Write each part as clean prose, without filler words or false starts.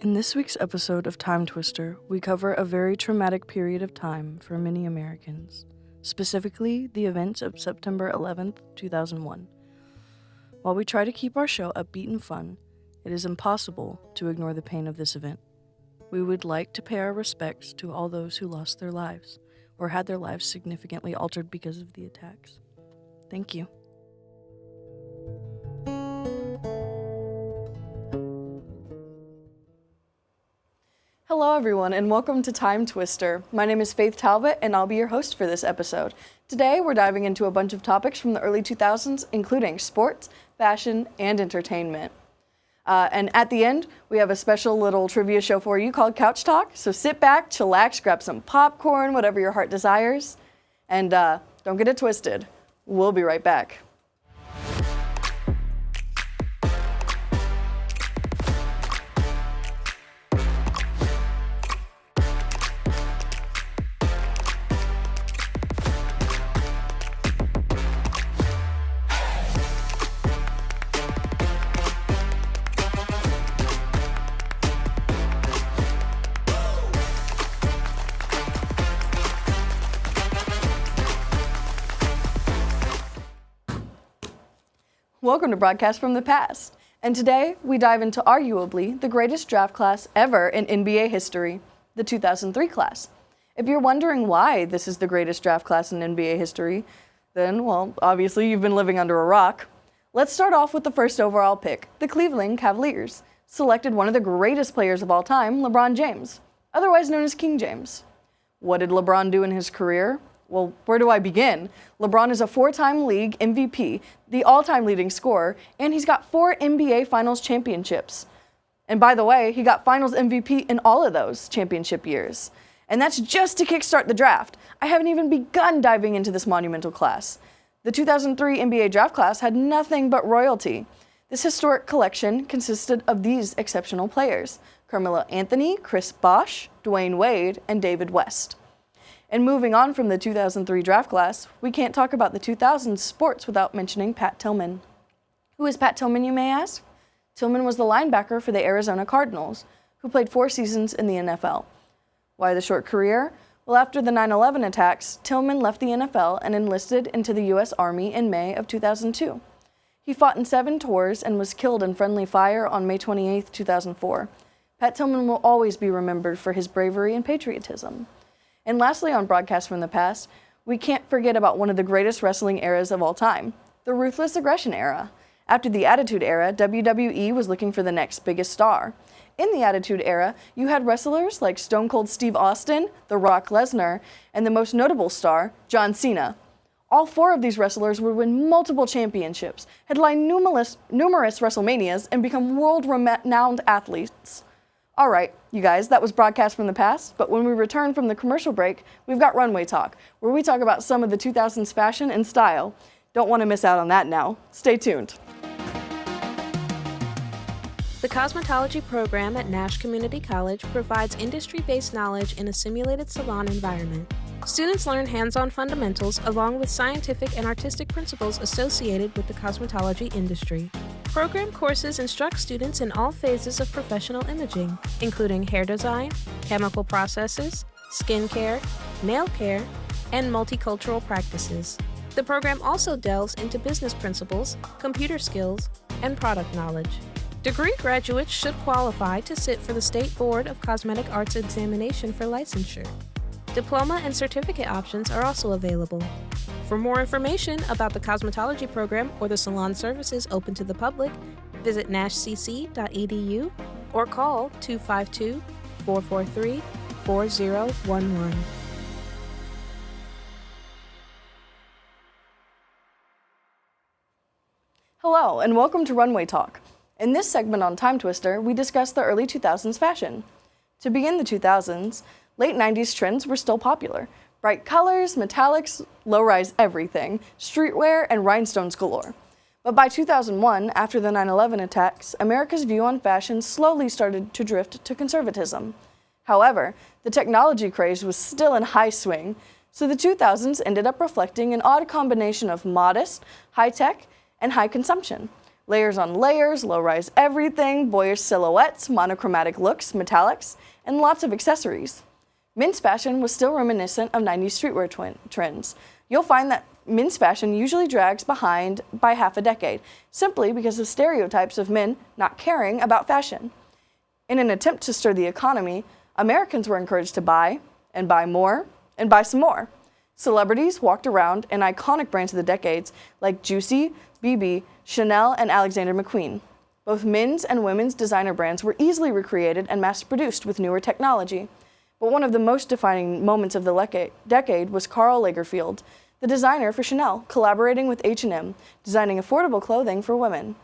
In this week's episode of Time Twister, we cover a very traumatic period of time for many Americans, specifically the events of September 11th, 2001. While we try to keep our show upbeat and fun, it is impossible to ignore the pain of this event. We would like to pay our respects to all those who lost their lives or had their lives significantly altered because of the attacks. Thank you. Hello everyone and welcome to Time Twister. My name is Faith Talbot and I'll be your host for this episode. Today we're diving into a bunch of topics from the early 2000s, including sports, fashion, and entertainment. And at the end, we have a special little trivia show for you called Couch Talk. So sit back, chillax, grab some popcorn, whatever your heart desires, and don't get it twisted. We'll be right back. Welcome to Broadcast from the Past, and today we dive into arguably the greatest draft class ever in NBA history, the 2003 class. If you're wondering why this is the greatest draft class in NBA history, then, well, obviously you've been living under a rock. Let's start off with the first overall pick, the Cleveland Cavaliers, selected one of the greatest players of all time, LeBron James, otherwise known as King James. What did LeBron do in his career? Well, where do I begin? LeBron is a four-time league MVP, the all-time leading scorer, and he's got 4 NBA Finals championships. And by the way, he got Finals MVP in all of those championship years. And that's just to kickstart the draft. I haven't even begun diving into this monumental class. The 2003 NBA draft class had nothing but royalty. This historic collection consisted of these exceptional players: Carmelo Anthony, Chris Bosh, Dwayne Wade, and David West. And moving on from the 2003 draft class, we can't talk about the 2000s sports without mentioning Pat Tillman. Who is Pat Tillman, you may ask? Tillman was the linebacker for the Arizona Cardinals, who played 4 seasons in the NFL. Why the short career? Well, after the 9/11 attacks, Tillman left the NFL and enlisted into the U.S. Army in May of 2002. He fought in 7 tours and was killed in friendly fire on May 28, 2004. Pat Tillman will always be remembered for his bravery and patriotism. And lastly, on Broadcast from the Past, we can't forget about one of the greatest wrestling eras of all time, the Ruthless Aggression era. After the Attitude Era, WWE was looking for the next biggest star. In the Attitude Era, you had wrestlers like Stone Cold Steve Austin, The Rock Lesnar, and the most notable star, John Cena. All 4 of these wrestlers would win multiple championships, headline numerous WrestleManias, and become world-renowned athletes. All right, you guys, that was Broadcast from the Past, but when we return from the commercial break, we've got Runway Talk, where we talk about some of the 2000s fashion and style. Don't want to miss out on that now. Stay tuned. The cosmetology program at Nash Community College provides industry-based knowledge in a simulated salon environment. Students learn hands-on fundamentals along with scientific and artistic principles associated with the cosmetology industry. Program courses instruct students in all phases of professional imaging, including hair design, chemical processes, skincare, nail care, and multicultural practices. The program also delves into business principles, computer skills, and product knowledge. Degree graduates should qualify to sit for the State Board of Cosmetic Arts examination for licensure. Diploma and certificate options are also available. For more information about the cosmetology program or the salon services open to the public, visit nashcc.edu or call 252-443-4011. Hello, and welcome to Runway Talk. In this segment on Time Twister, we discuss the early 2000s fashion. To begin the 2000s, late 90s trends were still popular. Bright colors, metallics, low-rise everything, streetwear, and rhinestones galore. But by 2001, after the 9/11 attacks, America's view on fashion slowly started to drift to conservatism. However, the technology craze was still in high swing, so the 2000s ended up reflecting an odd combination of modest, high-tech, and high consumption. Layers on layers, low-rise everything, boyish silhouettes, monochromatic looks, metallics, and lots of accessories. Men's fashion was still reminiscent of 90s streetwear trends. You'll find that men's fashion usually drags behind by half a decade, simply because of stereotypes of men not caring about fashion. In an attempt to stir the economy, Americans were encouraged to buy, and buy more, and buy some more. Celebrities walked around in iconic brands of the decades like Juicy, BB, Chanel, and Alexander McQueen. Both men's and women's designer brands were easily recreated and mass-produced with newer technology. But one of the most defining moments of the decade was Karl Lagerfeld, the designer for Chanel, collaborating with H&M, designing affordable clothing for women.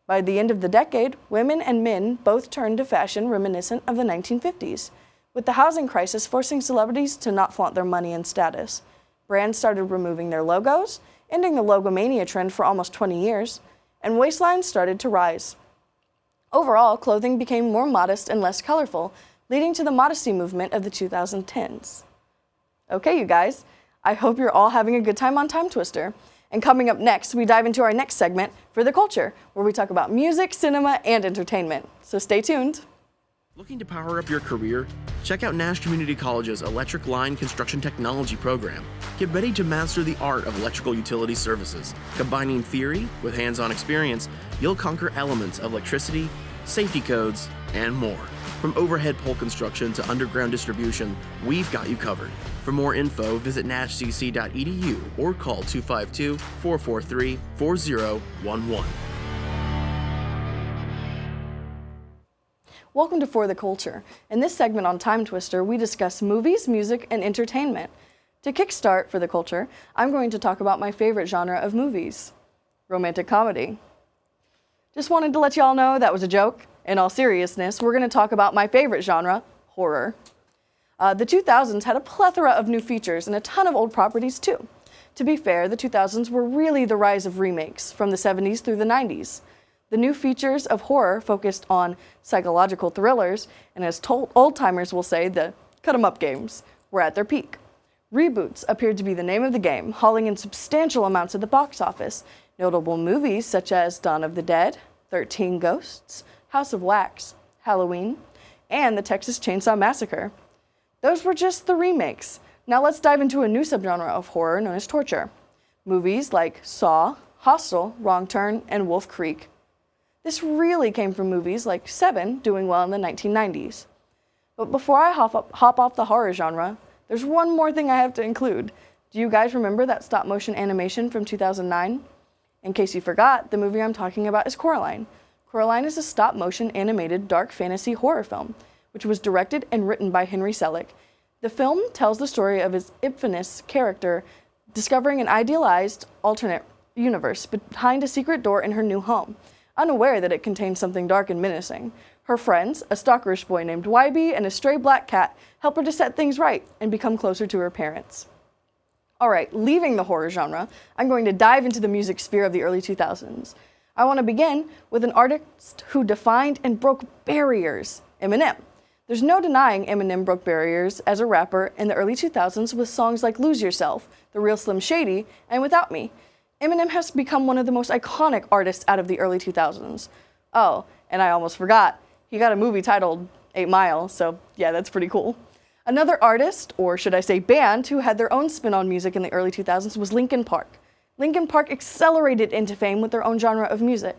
By the end of the decade, women and men both turned to fashion reminiscent of the 1950s, with the housing crisis forcing celebrities to not flaunt their money and status. Brands started removing their logos, ending the logomania trend for almost 20 years, and waistlines started to rise. Overall, clothing became more modest and less colorful, leading to the modesty movement of the 2010s. Okay, you guys, I hope you're all having a good time on Time Twister. And coming up next, we dive into our next segment, For the Culture, where we talk about music, cinema, and entertainment. So stay tuned. Looking to power up your career? Check out Nash Community College's Electric Line Construction Technology program. Get ready to master the art of electrical utility services. Combining theory with hands-on experience, you'll conquer elements of electricity, safety codes, and more. From overhead pole construction to underground distribution, we've got you covered. For more info, visit nashcc.edu or call 252-443-4011. Welcome to For the Culture. In this segment on Time Twister, we discuss movies, music, and entertainment. To kickstart For the Culture, I'm going to talk about my favorite genre of movies, romantic comedy. Just wanted to let y'all know that was a joke. In all seriousness, we're going to talk about my favorite genre, horror. The 2000s had a plethora of new features and a ton of old properties too. To be fair, the 2000s were really the rise of remakes from the 70s through the 90s. The new features of horror focused on psychological thrillers, and as old-timers will say, the cut-em-up games were at their peak. Reboots appeared to be the name of the game, hauling in substantial amounts at the box office. Notable movies such as Dawn of the Dead, 13 Ghosts, House of Wax, Halloween, and the Texas Chainsaw Massacre. Those were just the remakes. Now let's dive into a new subgenre of horror known as torture. Movies like Saw, Hostel, Wrong Turn, and Wolf Creek. This really came from movies like Seven doing well in the 1990s. But before I hop off the horror genre, there's one more thing I have to include. Do you guys remember that stop-motion animation from 2009? In case you forgot, the movie I'm talking about is Coraline. Coraline is a stop-motion animated dark fantasy horror film, which was directed and written by Henry Selick. The film tells the story of his infamous character discovering an idealized alternate universe behind a secret door in her new home, unaware that it contains something dark and menacing. Her friends, a stalkerish boy named Wybie and a stray black cat, help her to set things right and become closer to her parents. Alright, leaving the horror genre, I'm going to dive into the music sphere of the early 2000s. I want to begin with an artist who defined and broke barriers, Eminem. There's no denying Eminem broke barriers as a rapper in the early 2000s with songs like Lose Yourself, The Real Slim Shady, and Without Me. Eminem has become one of the most iconic artists out of the early 2000s. Oh, and I almost forgot, he got a movie titled 8 Mile, so yeah, that's pretty cool. Another artist, or should I say band, who had their own spin on music in the early 2000s was Linkin Park. Linkin Park accelerated into fame with their own genre of music.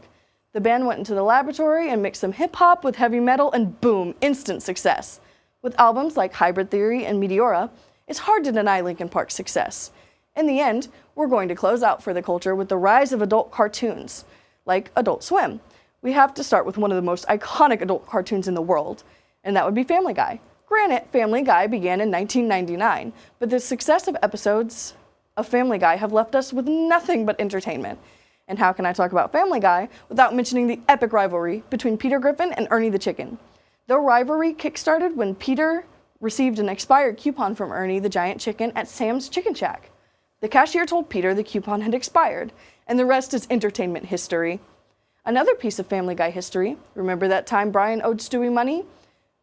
The band went into the laboratory and mixed some hip-hop with heavy metal, and boom, instant success. With albums like Hybrid Theory and Meteora, it's hard to deny Linkin Park's success. In the end, we're going to close out For the Culture with the rise of adult cartoons, like Adult Swim. We have to start with one of the most iconic adult cartoons in the world, and that would be Family Guy. Granted, Family Guy began in 1999, but the success of episodes of Family Guy have left us with nothing but entertainment. And how can I talk about Family Guy without mentioning the epic rivalry between Peter Griffin and Ernie the Chicken? The rivalry kickstarted when Peter received an expired coupon from Ernie the Giant Chicken at Sam's Chicken Shack. The cashier told Peter the coupon had expired, and the rest is entertainment history. Another piece of Family Guy history, remember that time Brian owed Stewie money?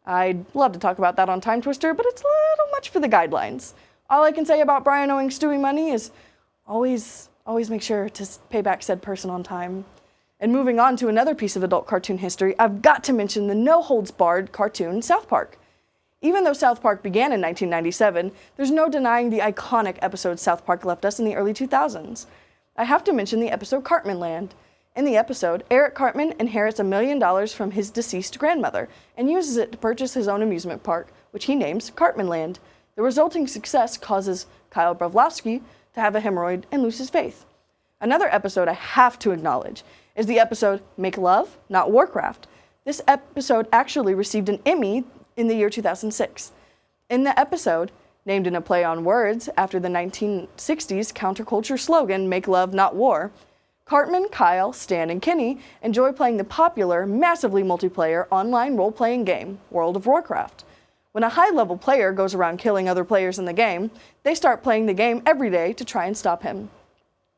I'd love to talk about that on Time Twister, but it's a little much for the guidelines. All I can say about Brian owing Stewie money is always make sure to pay back said person on time. And moving on to another piece of adult cartoon history, I've got to mention the no-holds-barred cartoon South Park. Even though South Park began in 1997, there's no denying the iconic episode South Park left us in the early 2000s. I have to mention the episode Cartman Land. In the episode, Eric Cartman inherits $1 million from his deceased grandmother and uses it to purchase his own amusement park, which he names Cartman Land. The resulting success causes Kyle Broflovsky to have a hemorrhoid and lose his faith. Another episode I have to acknowledge is the episode Make Love, Not Warcraft. This episode actually received an Emmy in the year 2006. In the episode, named in a play on words after the 1960s counterculture slogan, Make Love, Not War, Cartman, Kyle, Stan, and Kenny enjoy playing the popular, massively multiplayer online role-playing game, World of Warcraft. When a high-level player goes around killing other players in the game, they start playing the game every day to try and stop him.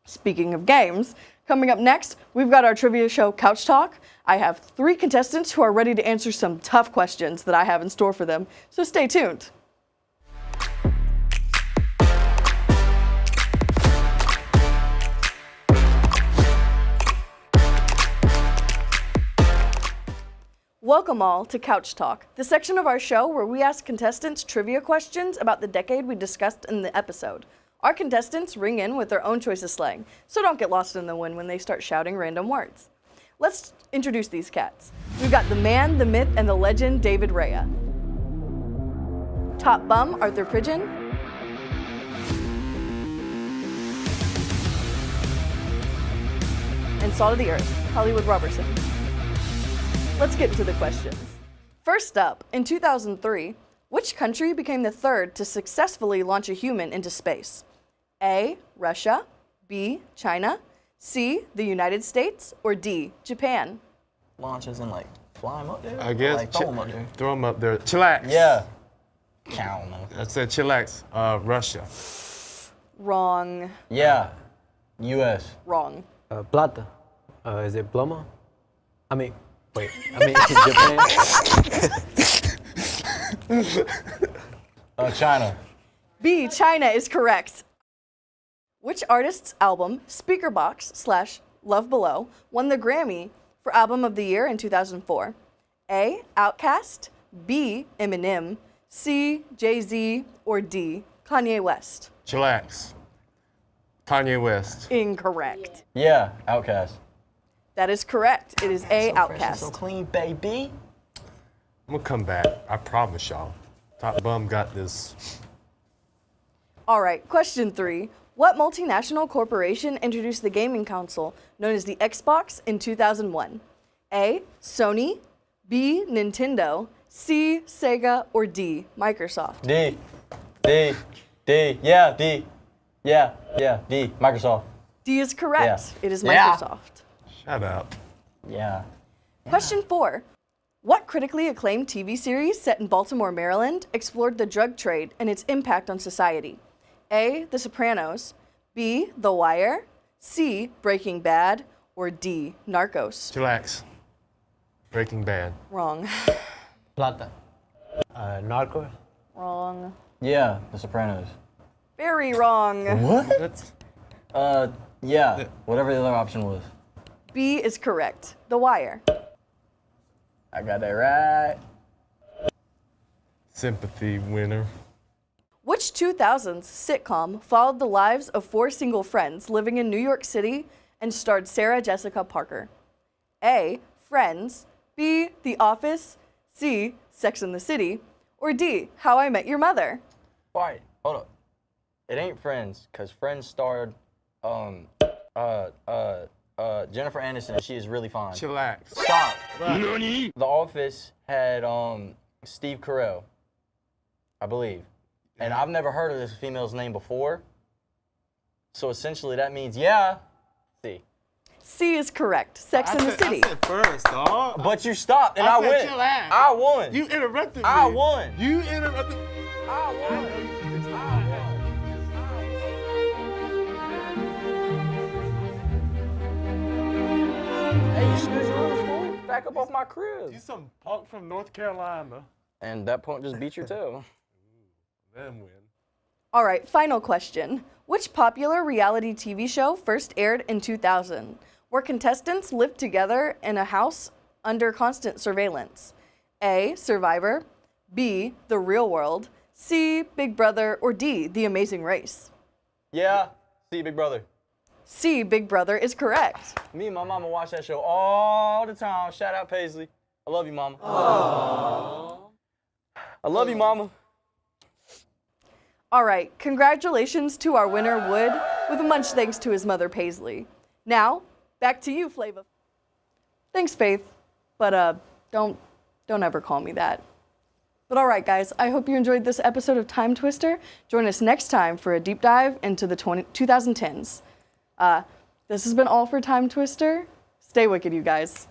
Speaking of games, coming up next, we've got our trivia show Couch Talk. I have 3 contestants who are ready to answer some tough questions that I have in store for them, so stay tuned. Welcome all to Couch Talk, the section of our show where we ask contestants trivia questions about the decade we discussed in the episode. Our contestants ring in with their own choice of slang, so don't get lost in the wind when they start shouting random words. Let's introduce these cats. We've got the man, the myth, and the legend, David Rhea. Top bum, Arthur Pridgeon. And Salt of the Earth, Hollywood Robertson. Let's get into the questions. First up, in 2003, which country became the third to successfully launch a human into space? A, Russia, B, China, C, the United States, or D, Japan? Launches and like fly them up there? I guess. Like, throw them up there. Throw them up there. Chillax. Yeah. Count them. I said chillax. Russia. Wrong. Yeah. U.S. Wrong. Plata. Is it Pluma? Japan. China. B, China is correct. Which artist's album, Speakerbox/Love Below, won the Grammy for Album of the Year in 2004? A, Outkast, B, Eminem, C, Jay-Z, or D, Kanye West? Chillax. Kanye West. Incorrect. Yeah. Outcast. That is correct. It is A, So fresh and Outkast. so clean, baby. I'm gonna come back. I promise y'all. Top bum got this. All right, question 3. What multinational corporation introduced the gaming console known as the Xbox in 2001? A, Sony, B, Nintendo, C, Sega, or D, Microsoft? D. Yeah, D. Yeah, D. Microsoft. D is correct. Yeah. It is Yeah. Microsoft. Shut up. Yeah. Question 4. What critically acclaimed TV series set in Baltimore, Maryland explored the drug trade and its impact on society? A, The Sopranos, B, The Wire, C, Breaking Bad, or D, Narcos? Chillax. Breaking Bad. Wrong. Plata. Narcos. Wrong. Yeah. The Sopranos. Very wrong. What? That's Yeah. Whatever the other option was. B is correct. The Wire. I got that right. sympathy winner. Which 2000s sitcom followed the lives of 4 single friends living in New York City and starred Sarah Jessica Parker? A, Friends, B, The Office, C, Sex and the City, or D, How I Met Your Mother? Wait, hold up. It ain't Friends, because Friends starred Jennifer Aniston, and she is really fine. Chillax. Stop. The Office had Steve Carell, I believe. And I've never heard of this female's name before. So essentially that means, yeah, C. C is correct. Sex and the City. I said first, dog. But you stopped, and I said win. chillax. I won. You interrupted me. I won. You interrupted. I won. Hey, you snooze rules, fool. Back up off my crib. You some punk from North Carolina. And that punk just beat you too. Let him win. All right, final question. Which popular reality TV show first aired in 2000? where contestants lived together in a house under constant surveillance? A. Survivor, B. The Real World, C. Big Brother, or D. The Amazing Race? Yeah, see Big Brother. C. Big Brother is correct. Me and my mama watch that show all the time. Shout out Paisley. I love you, mama. Aww. I love you, mama. All right, congratulations to our winner, Wood, with much thanks to his mother, Paisley. Now, back to you, Flava. Thanks, Faith, but don't ever call me that. But all right, guys, I hope you enjoyed this episode of Time Twister. Join us next time for a deep dive into the 2010s. This has been all for Time Twister. Stay wicked, you guys.